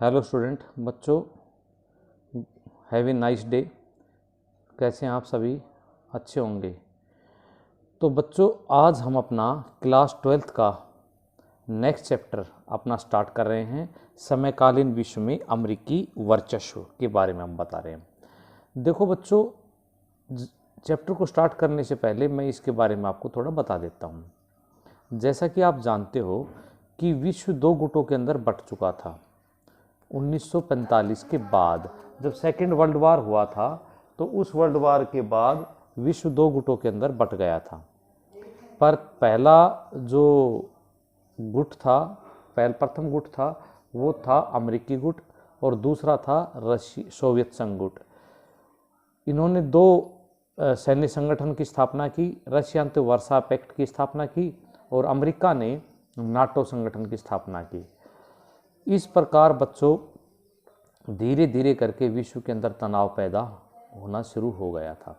Hello student बच्चों, have a nice day. कैसे हैं आप सभी? अच्छे होंगे। तो बच्चों, आज हम अपना क्लास 12th का नेक्स्ट चैप्टर अपना स्टार्ट कर रहे हैं। समकालीन विश्व में अमेरिकी वर्चस्व के बारे में हम बता रहे हैं। देखो बच्चों, चैप्टर को स्टार्ट करने से पहले मैं इसके बारे में आपको थोड़ा बता देता हूँ। जैसा कि आप जानते हो कि विश्व दो गुटों के अंदर बंट चुका था। 1945 के बाद जब सेकेंड वर्ल्ड वार हुआ था, तो उस वर्ल्ड वार के बाद विश्व दो गुटों के अंदर बंट गया था। पर पहला जो गुट था, प्रथम गुट था, वो था अमेरिकी गुट, और दूसरा था सोवियत संघ गुट। इन्होंने दो सैन्य संगठन की स्थापना की। रशिया ने वर्सा पैक्ट की स्थापना की और अमेरिका ने नाटो संगठन की स्थापना की। इस प्रकार बच्चों धीरे धीरे करके विश्व के अंदर तनाव पैदा होना शुरू हो गया था।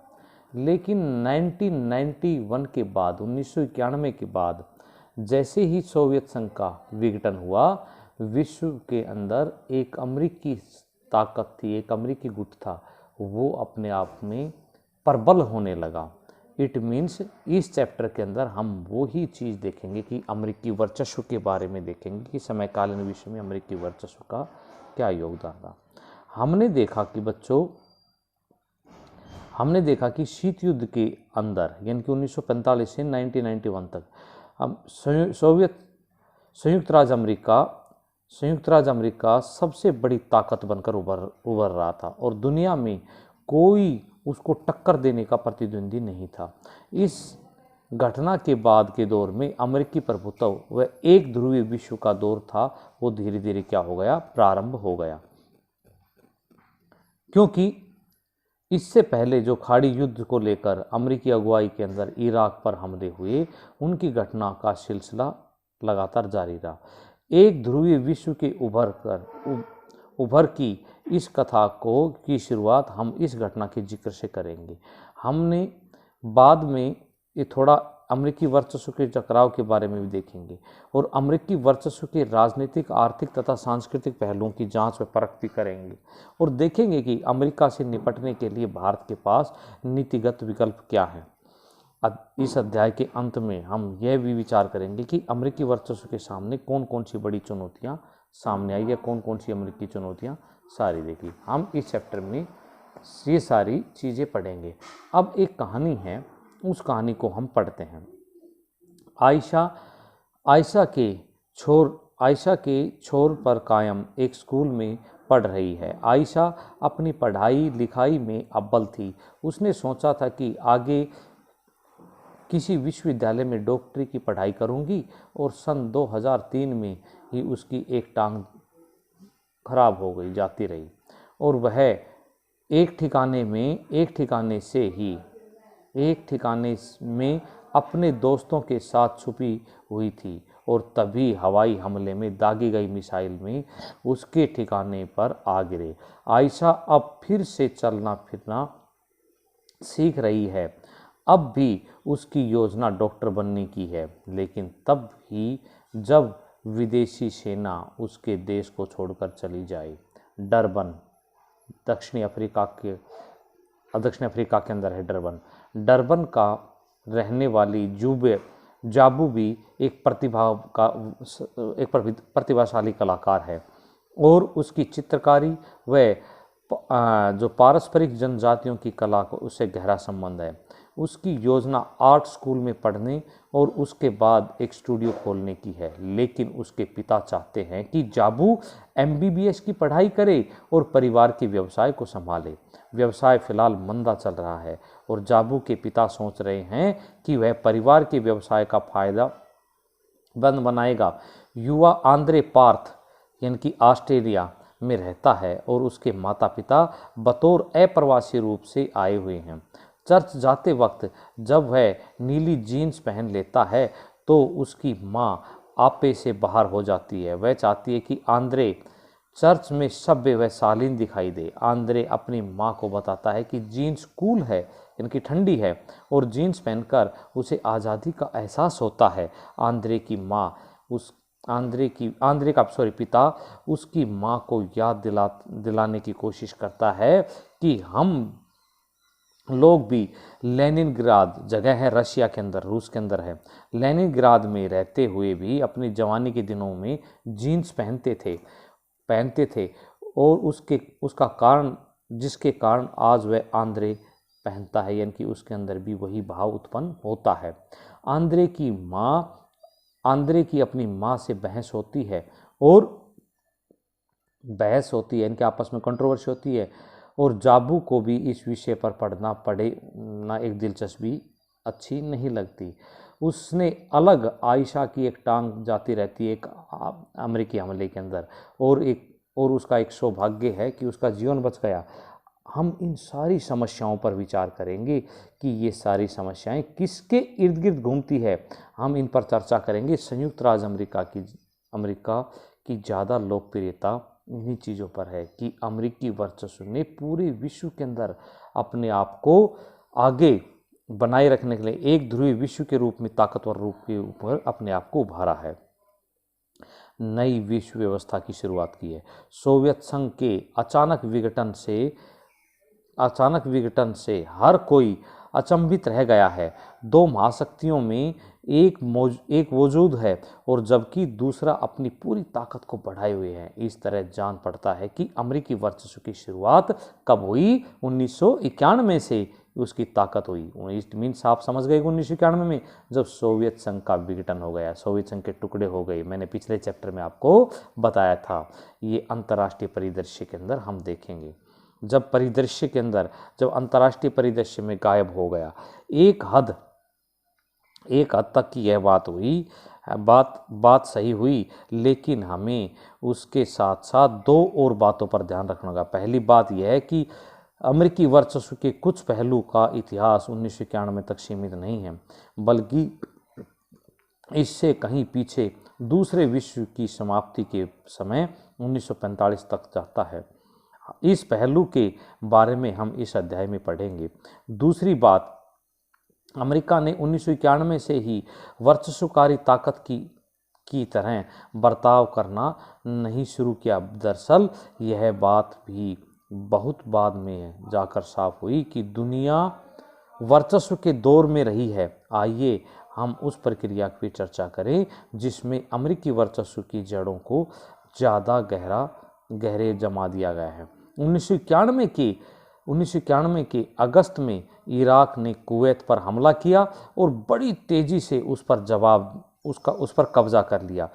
लेकिन 1991 के बाद, 1991 के बाद जैसे ही सोवियत संघ का विघटन हुआ, विश्व के अंदर एक अमेरिकी ताकत थी, एक अमेरिकी गुट था, वो अपने आप में प्रबल होने लगा। इट मीन्स इस चैप्टर के अंदर हम वो ही चीज़ देखेंगे कि अमेरिकी वर्चस्व के बारे में देखेंगे कि समकालीन विश्व में अमेरिकी वर्चस्व का क्या योगदान रहा। हमने देखा कि बच्चों, शीत युद्ध के अंदर यानी कि 1945 से 1991 तक संयुक्त राज्य अमेरिका सबसे बड़ी ताकत बनकर उभर रहा था और दुनिया में कोई उसको टक्कर देने का प्रतिद्वंदी नहीं था। इस घटना के बाद के दौर में अमेरिकी प्रभुत्व व एक ध्रुवीय विश्व का दौर था, वो धीरे धीरे क्या हो गया, प्रारंभ हो गया। क्योंकि इससे पहले जो खाड़ी युद्ध को लेकर अमेरिकी अगुवाई के अंदर इराक पर हमले हुए, उनकी घटना का सिलसिला लगातार जारी रहा। एक ध्रुवीय विश्व के उभर की इस कथा की शुरुआत हम इस घटना के जिक्र से करेंगे। हमने बाद में ये थोड़ा अमेरिकी वर्चस्व के टकराव के बारे में भी देखेंगे और अमेरिकी वर्चस्व के राजनीतिक, आर्थिक तथा सांस्कृतिक पहलुओं की जांच व परख भी करेंगे और देखेंगे कि अमेरिका से निपटने के लिए भारत के पास नीतिगत विकल्प क्या हैं। इस अध्याय के अंत में हम यह भी विचार करेंगे कि अमेरिकी वर्चस्व के सामने कौन कौन सी बड़ी चुनौतियां सामने आई या कौन कौन सी अमेरिकी चुनौतियां सारी देखी। हम इस चैप्टर में ये सारी चीज़ें पढ़ेंगे। अब एक कहानी है, उस कहानी को हम पढ़ते हैं। आयशा के छोर पर कायम एक स्कूल में पढ़ रही है। आयशा अपनी पढ़ाई लिखाई में अव्वल थी। उसने सोचा था कि आगे किसी विश्वविद्यालय में डॉक्टरी की पढ़ाई करूंगी और सन 2003 में ही उसकी एक टांग खराब हो गई, जाती रही और वह एक ठिकाने में अपने दोस्तों के साथ छुपी हुई थी और तभी हवाई हमले में दागी गई मिसाइल में उसके ठिकाने पर आ गिरे। आयशा अब फिर से चलना फिरना सीख रही है। अब भी उसकी योजना डॉक्टर बनने की है, लेकिन तब ही जब विदेशी सेना उसके देश को छोड़कर चली जाए। डरबन, दक्षिण अफ्रीका के अंदर है डरबन का रहने वाली जाबू भी एक प्रतिभाशाली कलाकार है और उसकी चित्रकारी व जो पारस्परिक जनजातियों की कला को उससे गहरा संबंध है। उसकी योजना आर्ट स्कूल में पढ़ने और उसके बाद एक स्टूडियो खोलने की है, लेकिन उसके पिता चाहते हैं कि जाबू MBBS की पढ़ाई करे और परिवार के व्यवसाय को संभाले। व्यवसाय फिलहाल मंदा चल रहा है और जाबू के पिता सोच रहे हैं कि वह परिवार के व्यवसाय का फायदा बंद बनाएगा। युवा आंद्रे पार्थ यानी कि ऑस्ट्रेलिया में रहता है और उसके माता पिता बतौर अप्रवासी रूप से आए हुए हैं। चर्च जाते वक्त जब वह नीली जीन्स पहन लेता है तो उसकी माँ आपे से बाहर हो जाती है। वह चाहती है कि आंद्रे चर्च में सभ्य व शालीन दिखाई दे। आंद्रे अपनी माँ को बताता है कि जीन्स कूल है, इनकी ठंडी है और जीन्स पहनकर उसे आज़ादी का एहसास होता है। आंद्रे की माँ आंद्रे का पिता उसकी माँ को याद दिलाने की कोशिश करता है कि हम लोग भी लेनिनग्राद, जगह है रशिया के अंदर, रूस के अंदर है, लेनिनग्राद में रहते हुए भी अपनी जवानी के दिनों में जीन्स पहनते थे और उसका कारण, जिसके कारण आज वह आंद्रे पहनता है, यानी कि उसके अंदर भी वही भाव उत्पन्न होता है। आंद्रे की अपनी माँ से बहस होती है यानी कि आपस में कंट्रोवर्सी होती है, और जाबू को भी इस विषय पर पढ़ना पड़े ना एक दिलचस्पी अच्छी नहीं लगती। उसने अलग आयशा की एक टांग जाती रहती है एक अमेरिकी हमले के अंदर, और उसका एक सौभाग्य है कि उसका जीवन बच गया। हम इन सारी समस्याओं पर विचार करेंगे कि ये सारी समस्याएं किसके इर्द गिर्द घूमती है, हम इन पर चर्चा करेंगे। संयुक्त राज्य अमेरिका की ज़्यादा लोकप्रियता इन्हीं चीज़ों पर है कि अमेरिकी वर्चस्व ने पूरे विश्व के अंदर अपने आप को आगे बनाए रखने के लिए एक ध्रुवीय विश्व के रूप में, ताकतवर रूप के ऊपर अपने आप को उभारा है। नई विश्व व्यवस्था की शुरुआत की है। सोवियत संघ के अचानक विघटन से हर कोई अचंभित रह गया है। दो महाशक्तियों में एक वजूद है और जबकि दूसरा अपनी पूरी ताकत को बढ़ाए हुए है। इस तरह जान पड़ता है कि अमेरिकी वर्चस्व की शुरुआत कब हुई? 1991 से उसकी ताकत हुई। इट मीन्स आप समझ गए 1991 में जब सोवियत संघ का विघटन हो गया, सोवियत संघ के टुकड़े हो गए। मैंने पिछले चैप्टर में आपको बताया था। ये अंतर्राष्ट्रीय परिदृश्य के अंदर हम देखेंगे। जब अंतर्राष्ट्रीय परिदृश्य में गायब हो गया, एक हद तक की यह बात सही हुई, लेकिन हमें उसके साथ साथ दो और बातों पर ध्यान रखना होगा। पहली बात यह है कि अमेरिकी वर्चस्व के कुछ पहलू का इतिहास 1991 तक सीमित नहीं है, बल्कि इससे कहीं पीछे दूसरे विश्व की समाप्ति के समय 1945 तक जाता है। इस पहलू के बारे में हम इस अध्याय में पढ़ेंगे। दूसरी बात, अमेरिका ने 1991 से ही वर्चस्वकारी ताकत की तरह बर्ताव करना नहीं शुरू किया। दरअसल यह बात भी बहुत बाद में जाकर साफ हुई कि दुनिया वर्चस्व के दौर में रही है। आइए हम उस प्रक्रिया की चर्चा करें जिसमें अमेरिकी वर्चस्व की जड़ों को ज़्यादा गहरे जमा दिया गया है। 1991 के अगस्त में इराक ने कुवैत पर हमला किया और बड़ी तेजी से उस पर कब्जा कर लिया।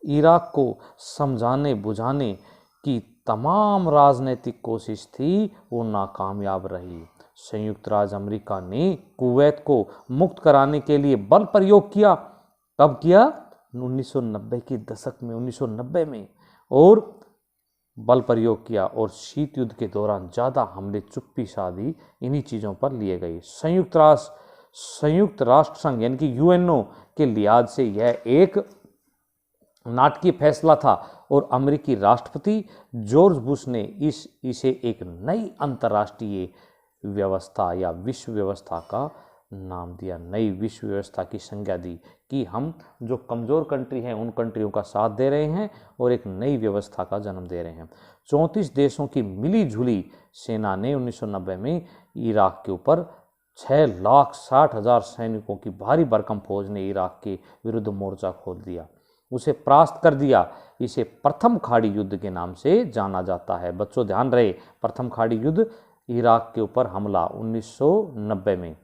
इराक को समझाने बुझाने की तमाम राजनीतिक कोशिश थी, वो नाकामयाब रही। संयुक्त राज्य अमेरिका ने कुवैत को मुक्त कराने के लिए बल प्रयोग किया। कब किया? 1990 के दशक में, 1990 में, और बल प्रयोग किया। और शीत युद्ध के दौरान ज़्यादा हमले चुप्पी साधी इन्हीं चीज़ों पर लिए गए। संयुक्त राष्ट्र संघ यानी कि यूएनओ के लिहाज से यह एक नाटकीय फैसला था और अमेरिकी राष्ट्रपति जॉर्ज बुश ने इसे एक नई अंतर्राष्ट्रीय व्यवस्था या विश्व व्यवस्था का नाम दिया। नई विश्व व्यवस्था की संज्ञा दी कि हम जो कमज़ोर कंट्री हैं उन कंट्रियों का साथ दे रहे हैं और एक नई व्यवस्था का जन्म दे रहे हैं। 34 देशों की मिली जुली सेना ने 1990 में इराक के ऊपर 6,60,000 सैनिकों की भारी भरकम फौज ने इराक के विरुद्ध मोर्चा खोल दिया, उसे परास्त कर दिया। इसे प्रथम खाड़ी युद्ध के नाम से जाना जाता है। बच्चों ध्यान रहे, प्रथम खाड़ी युद्ध, इराक के ऊपर हमला 1990 में।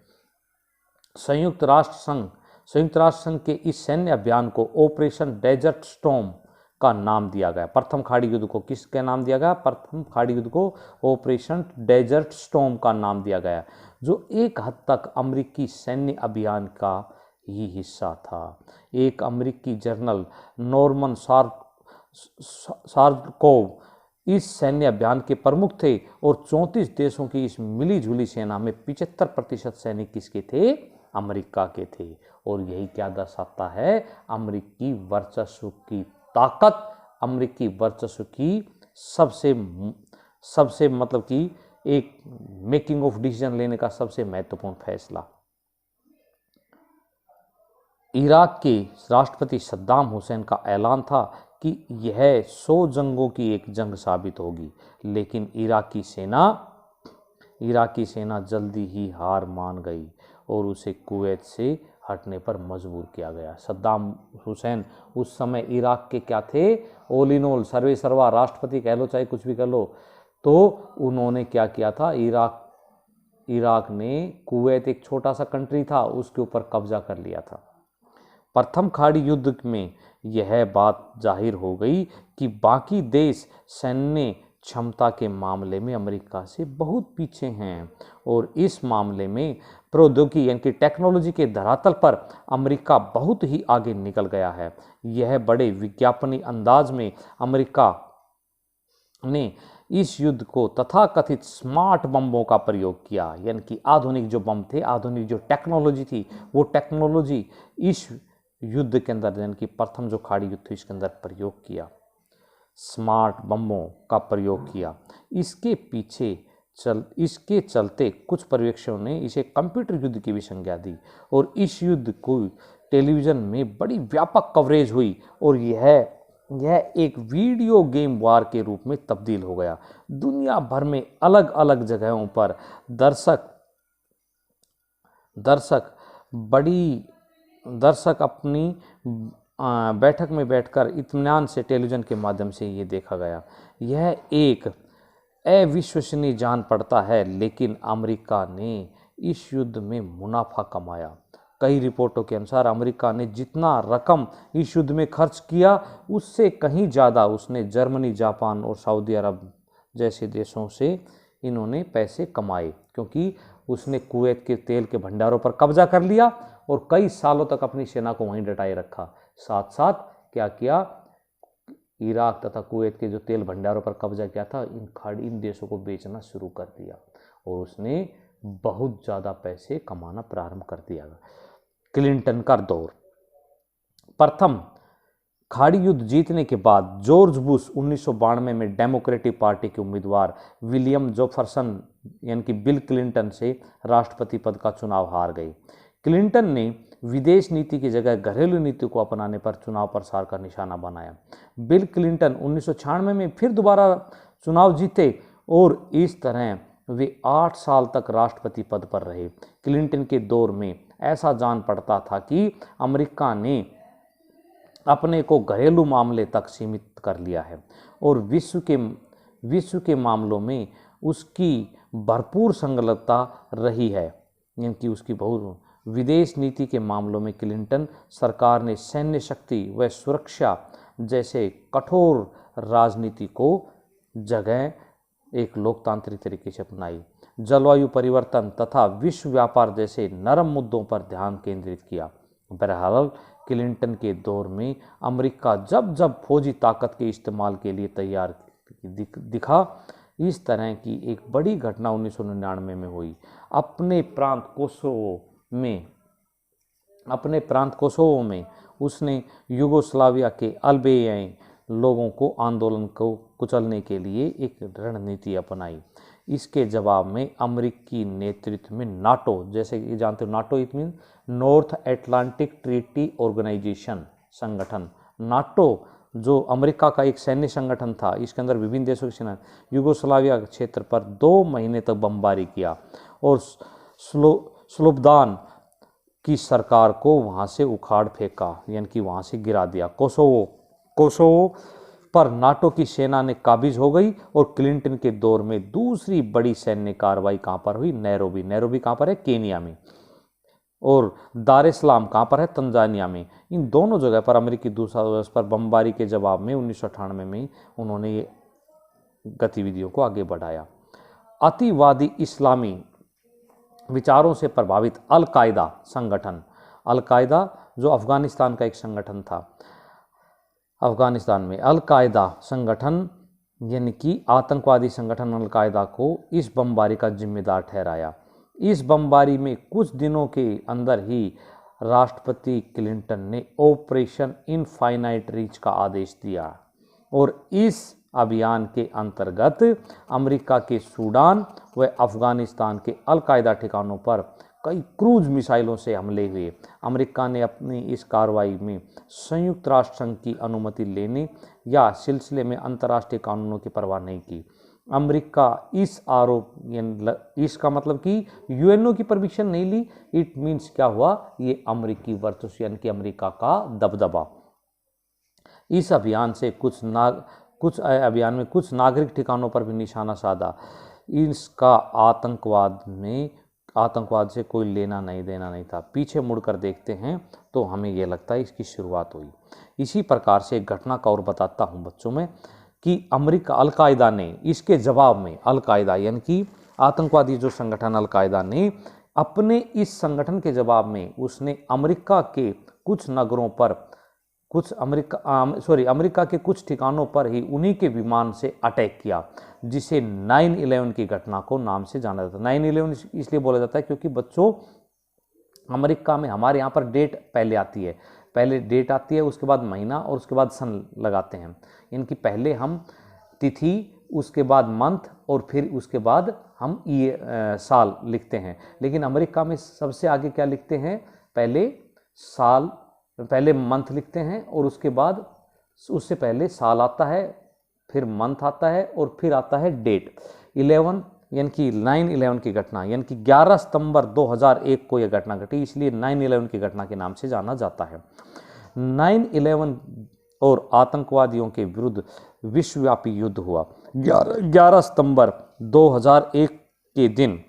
संयुक्त राष्ट्र संघ के इस सैन्य अभियान को ऑपरेशन डेजर्ट स्टॉर्म का नाम दिया गया। प्रथम खाड़ी युद्ध को किसका नाम दिया गया? प्रथम खाड़ी युद्ध को ऑपरेशन डेजर्ट स्टॉर्म का नाम दिया गया, जो एक हद तक अमेरिकी सैन्य अभियान का ही हिस्सा था। एक अमेरिकी जनरल नॉर्मन सार्कोव इस सैन्य अभियान के प्रमुख थे और 34 देशों की इस मिली जुली सेना में 75% सैनिक किसके थे? अमेरिका के थे। और यही क्या दर्शाता है? अमेरिकी वर्चस्व की ताकत, अमेरिकी वर्चस्व की सबसे मतलब कि एक मेकिंग ऑफ डिसीजन लेने का सबसे महत्वपूर्ण फैसला। इराक के राष्ट्रपति सद्दाम हुसैन का ऐलान था कि यह 100 जंगों की एक जंग साबित होगी, लेकिन इराकी सेना जल्दी ही हार मान गई और उसे कुवैत से हटने पर मजबूर किया गया। सद्दाम हुसैन उस समय इराक के क्या थे, ऑल इन ऑल, सर्वे सर्वा राष्ट्रपति कह लो चाहे कुछ भी कह लो। तो उन्होंने क्या किया था, इराक ने कुवैत एक छोटा सा कंट्री था, उसके ऊपर कब्जा कर लिया था। प्रथम खाड़ी युद्ध में यह बात जाहिर हो गई कि बाकी देश सैन्य क्षमता के मामले में अमेरिका से बहुत पीछे हैं और इस मामले में प्रौद्योगिकी यानी कि टेक्नोलॉजी के धरातल पर अमेरिका बहुत ही आगे निकल गया है। यह बड़े विज्ञापनी अंदाज में अमेरिका ने इस युद्ध को तथाकथित स्मार्ट बम्बों का प्रयोग किया, यानी कि आधुनिक जो बम थे, आधुनिक जो टेक्नोलॉजी थी, वो टेक्नोलॉजी इस युद्ध के अंदर, यानी कि प्रथम जो खाड़ी युद्ध थी इसके अंदर प्रयोग किया, स्मार्ट बम्बों का प्रयोग किया। इसके चलते कुछ पर्यवेक्षकों ने इसे कंप्यूटर युद्ध की भी संज्ञा दी और इस युद्ध को टेलीविज़न में बड़ी व्यापक कवरेज हुई और यह एक वीडियो गेम वार के रूप में तब्दील हो गया। दुनिया भर में अलग अलग जगहों पर दर्शक अपनी बैठक में बैठकर इत्मीनान से टेलीविज़न के माध्यम से ये देखा गया। यह एक अविश्वसनीय जान पड़ता है, लेकिन अमेरिका ने इस युद्ध में मुनाफा कमाया। कई रिपोर्टों के अनुसार अमेरिका ने जितना रकम इस युद्ध में खर्च किया उससे कहीं ज़्यादा उसने जर्मनी, जापान और सऊदी अरब जैसे देशों से इन्होंने पैसे कमाए, क्योंकि उसने कुवैत के तेल के भंडारों पर कब्जा कर लिया और कई सालों तक अपनी सेना को वहीं डटाए रखा। साथ साथ क्या किया, इराक तथा कुवैत के जो तेल भंडारों पर कब्जा किया था, इन देशों को बेचना शुरू कर दिया और उसने बहुत ज़्यादा पैसे कमाना प्रारंभ कर दिया। क्लिंटन का दौर। प्रथम खाड़ी युद्ध जीतने के बाद जॉर्ज बुश 1992 में डेमोक्रेटिक पार्टी के उम्मीदवार विलियम जेफरसन यानी कि बिल क्लिंटन से राष्ट्रपति पद का चुनाव हार गए। क्लिंटन ने विदेश नीति की जगह घरेलू नीति को अपनाने पर चुनाव प्रसार का निशाना बनाया। बिल क्लिंटन 1996 में फिर दोबारा चुनाव जीते और इस तरह वे 8 साल तक राष्ट्रपति पद पर रहे। क्लिंटन के दौर में ऐसा जान पड़ता था कि अमेरिका ने अपने को घरेलू मामले तक सीमित कर लिया है और विश्व के मामलों में उसकी भरपूर संलग्नता रही है, यानी कि उसकी बहुत विदेश नीति के मामलों में क्लिंटन सरकार ने सैन्य शक्ति व सुरक्षा जैसे कठोर राजनीति को जगह एक लोकतांत्रिक तरीके से अपनाई। जलवायु परिवर्तन तथा विश्व व्यापार जैसे नरम मुद्दों पर ध्यान केंद्रित किया। बहरहाल क्लिंटन के दौर में अमेरिका जब जब फौजी ताकत के इस्तेमाल के लिए तैयार दिखा, इस तरह की एक बड़ी घटना 1999 में हुई। अपने प्रांत कोसोवो में उसने युगोस्लाविया के अल्बेनियाई लोगों को आंदोलन को कुचलने के लिए एक रणनीति अपनाई। इसके जवाब में अमेरिकी नेतृत्व में नाटो, जैसे कि जानते हो NATO it mean North Atlantic Treaty Organization संगठन, नाटो जो अमेरिका का एक सैन्य संगठन था, इसके अंदर विभिन्न देशों की सेना युगोस्लाविया क्षेत्र पर 2 महीने तक बमबारी किया और स्लोबदान की सरकार को वहां से उखाड़ फेंका, यानी कि वहां से गिरा दिया। कोसोवो पर नाटो की सेना ने काबिज हो गई और क्लिंटन के दौर में दूसरी बड़ी सैन्य कार्रवाई कहां पर हुई, नैरोबी कहां पर है, केनिया में, और दार एस सलाम कहां पर है, तंजानिया में। इन दोनों जगह पर अमेरिकी दूतावास पर बमबारी के जवाब में 1998 में उन्होंने ये गतिविधियों को आगे बढ़ाया। अतिवादी इस्लामी विचारों से प्रभावित अल-कायदा संगठन, अल-कायदा जो अफगानिस्तान का एक संगठन था, अफगानिस्तान में अल-कायदा संगठन यानी कि आतंकवादी संगठन अल-कायदा को इस बमबारी का जिम्मेदार ठहराया। इस बमबारी में कुछ दिनों के अंदर ही राष्ट्रपति क्लिंटन ने ऑपरेशन इनफाइनाइट रीच का आदेश दिया और इस अभियान के अंतर्गत अमेरिका के सूडान व अफगानिस्तान के अल-कायदा ठिकानों पर कई क्रूज मिसाइलों से हमले हुए। अमेरिका ने अपनी इस कार्रवाई में संयुक्त राष्ट्र संघ की अनुमति लेने या सिलसिले में अंतर्राष्ट्रीय कानूनों की परवाह नहीं की। अमेरिका इस आरोप इसका मतलब कि यूएनओ की परमिशन नहीं ली। इट मीन्स क्या हुआ, ये अमेरिकी वर्चस्व यानी कि अमेरिका का दबदबा। इस अभियान से कुछ अभियान में कुछ नागरिक ठिकानों पर भी निशाना साधा। इसका आतंकवाद से कोई लेना नहीं देना नहीं था। पीछे मुड़कर देखते हैं तो हमें यह लगता है इसकी शुरुआत हुई। इसी प्रकार से एक घटना का और बताता हूं बच्चों में कि अमेरिका अलकायदा ने इसके जवाब में, अलकायदा यानी कि आतंकवादी जो संगठन अलकायदा ने अपने इस संगठन के जवाब में उसने अमेरिका के कुछ नगरों पर अमेरिका के कुछ ठिकानों पर ही उन्हीं के विमान से अटैक किया, जिसे 9/11 की घटना को नाम से जाना जाता है। 9/11 इसलिए बोला जाता है क्योंकि बच्चों अमेरिका में हमारे यहाँ पर डेट पहले आती है, उसके बाद महीना और उसके बाद सन लगाते हैं। इनकी पहले हम तिथि, उसके बाद मंथ और फिर उसके बाद हम ये साल लिखते हैं। लेकिन अमेरिका में सबसे आगे क्या लिखते हैं, पहले मंथ लिखते हैं और उसके बाद उससे पहले साल आता है, फिर मंथ आता है और फिर आता है डेट। 11 यानी कि 9/11 की घटना यानी कि 11 सितंबर 2001 को यह घटना घटी, इसलिए 9/11 की घटना के नाम से जाना जाता है। 9/11 और आतंकवादियों के विरुद्ध विश्वव्यापी युद्ध हुआ। 11 सितंबर 2001 के दिन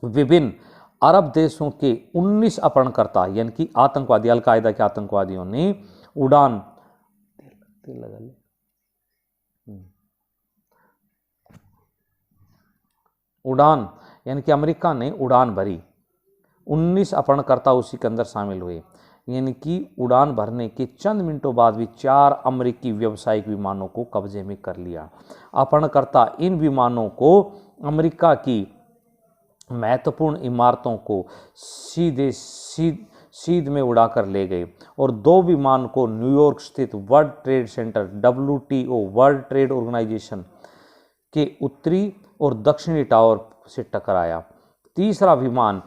विभिन्न अरब देशों के 19 अपहरणकर्ता यानी कि आतंकवादी, अलकायदा के आतंकवादियों ने उड़ान यानी कि अमेरिका ने उड़ान भरी। 19 अपहरणकर्ता उसी के अंदर शामिल हुए। यानी कि उड़ान भरने के चंद मिनटों बाद भी 4 अमेरिकी व्यावसायिक विमानों को कब्जे में कर लिया। अपहरणकर्ता इन विमानों को अमेरिका की महत्वपूर्ण इमारतों को सीध में उड़ाकर ले गए और 2 विमान को न्यूयॉर्क स्थित World Trade Center WTO World Trade Organization के उत्तरी और दक्षिणी टावर से टकराया। तीसरा विमान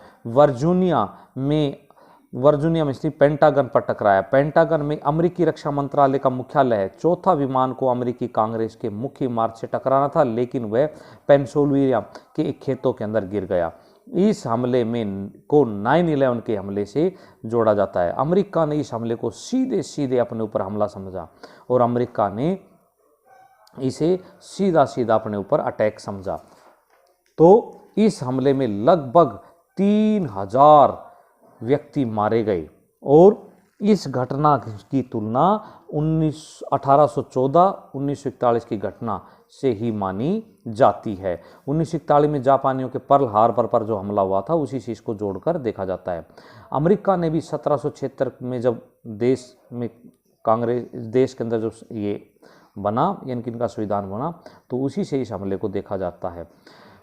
वर्जीनिया में स्थित पेंटागन पर टकराया। पेंटागन में अमेरिकी रक्षा मंत्रालय का मुख्यालय है। चौथा विमान को अमेरिकी कांग्रेस के मुख्य इमारत से टकराना था, लेकिन वह पेंसिल्वेनिया के खेतों के अंदर गिर गया। इस हमले को 9/11 के हमले से जोड़ा जाता है। अमेरिका ने इस हमले को सीधे अपने ऊपर हमला समझा और अमेरिका ने इसे सीधा अपने ऊपर अटैक समझा। तो इस हमले में लगभग 3000 व्यक्ति मारे गए और इस घटना की तुलना 1814-1941 की घटना से ही मानी जाती है। 1941 में जापानियों के पर्ल हार्बर पर जो हमला हुआ था उसी से इसको जोड़कर देखा जाता है। अमेरिका ने भी 1776 में जब देश के अंदर जो ये बना यानी कि इनका संविधान बना, तो उसी से इस हमले को देखा जाता है।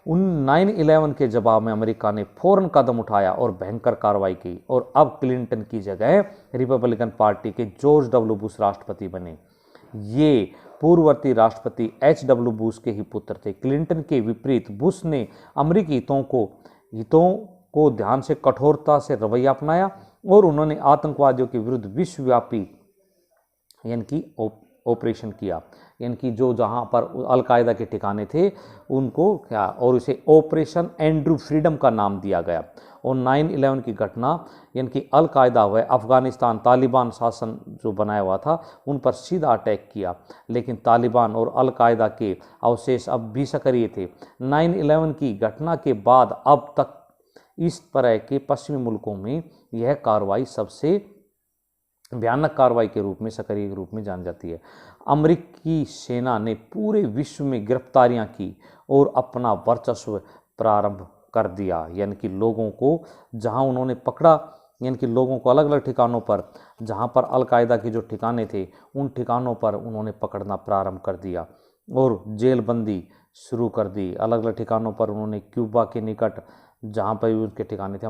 9/11 के जवाब में अमेरिका ने फौरन कदम उठाया और भयंकर कार्रवाई की और अब क्लिंटन की जगह रिपब्लिकन पार्टी के जॉर्ज W. बुश राष्ट्रपति बने। ये पूर्ववर्ती राष्ट्रपति HW. बुश के ही पुत्र थे। क्लिंटन के विपरीत बुश ने अमेरिकी हितों को ध्यान से कठोरता से रवैया अपनाया और उन्होंने आतंकवादियों के विरुद्ध विश्वव्यापी यानी कि ऑपरेशन किया, यानी कि जो जहां पर अलकायदा के ठिकाने थे उनको क्या, और उसे ऑपरेशन एंड्रू फ्रीडम का नाम दिया गया। और 9/11 की घटना यानी कि अलकायदा व अफगानिस्तान तालिबान शासन जो बनाया हुआ था उन पर सीधा अटैक किया, लेकिन तालिबान और अलकायदा के अवशेष अब भी सक्रिय थे। 9/11 की घटना के बाद अब तक इस तरह के पश्चिमी मुल्कों में यह कार्रवाई सबसे भयानक कार्रवाई के रूप में, सक्रिय रूप में जानी जाती है। अमेरिकी सेना ने पूरे विश्व में गिरफ्तारियां की और अपना वर्चस्व प्रारंभ कर दिया, यानी कि लोगों को जहां उन्होंने पकड़ा, यानी कि लोगों को अलग अलग ठिकानों पर जहां पर अलकायदा के जो ठिकाने थे उन ठिकानों पर उन्होंने पकड़ना प्रारंभ कर दिया और जेलबंदी शुरू कर दी। अलग अलग ठिकानों पर उन्होंने क्यूबा के निकट जहाँ पर उनके ठिकाने थे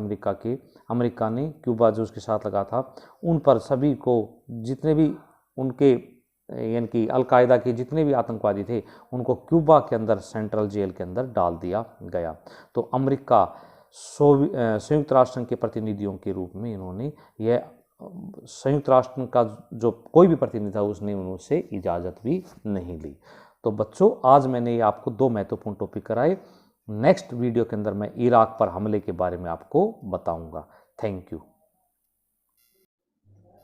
अमेरिका ने क्यूबा जो उसके साथ लगा था उन पर सभी को, जितने भी उनके यानी कि अलकायदा के जितने भी आतंकवादी थे उनको क्यूबा के अंदर सेंट्रल जेल के अंदर डाल दिया गया। तो अमेरिका संयुक्त राष्ट्र संघ के प्रतिनिधियों के रूप में इन्होंने यह संयुक्त राष्ट्र का जो कोई भी प्रतिनिधि था उसने उनसे इजाज़त भी नहीं ली। तो बच्चों, आज मैंने आपको 2 महत्वपूर्ण टॉपिक कराए। नेक्स्ट वीडियो के अंदर मैं इराक पर हमले के बारे में आपको बताऊंगा। Thank you.